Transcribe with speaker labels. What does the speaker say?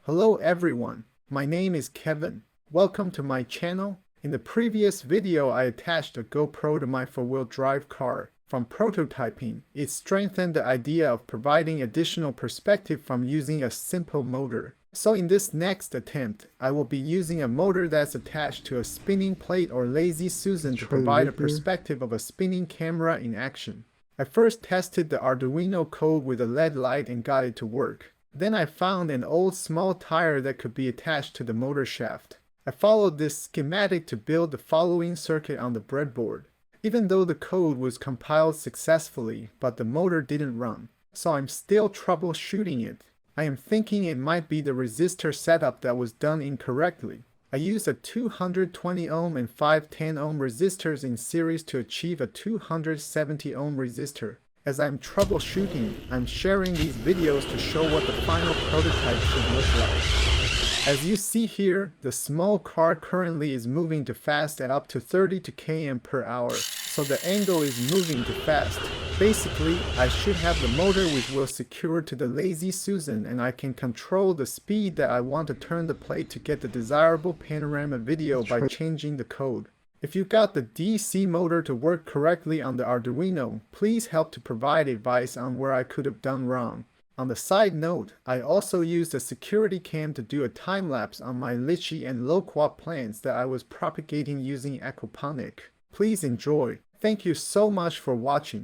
Speaker 1: Hello everyone, my name is Kevin. Welcome to my channel. In the previous video I attached a GoPro to my four-wheel drive car. From prototyping, it strengthened the idea of providing additional perspective from using a simple motor. So in this next attempt, I will be using a motor that's attached to a spinning plate or lazy Susan to provide a perspective of a spinning camera in action. I first tested the Arduino code with a LED light and got it to work. Then I found an old small tire that could be attached to the motor shaft. I followed this schematic to build the following circuit on the breadboard. Even though the code was compiled successfully, but the motor didn't run, so I'm still troubleshooting it. I am thinking it might be the resistor setup that was done incorrectly. I used a 220 ohm and 510 ohm resistors in series to achieve a 270 ohm resistor. As I'm troubleshooting, I'm sharing these videos to show what the final prototype should look like. As you see here, the small car currently is moving too fast at up to 32 km per hour, so the angle is moving too fast. Basically, I should have the motor which will secure to the lazy Susan, and I can control the speed that I want to turn the plate to get the desirable panorama video by changing the code. If you got the DC motor to work correctly on the Arduino, please help to provide advice on where I could have done wrong. On the side note, I also used a security cam to do a time-lapse on my lychee and loquat plants that I was propagating using aquaponic. Please enjoy. Thank you so much for watching.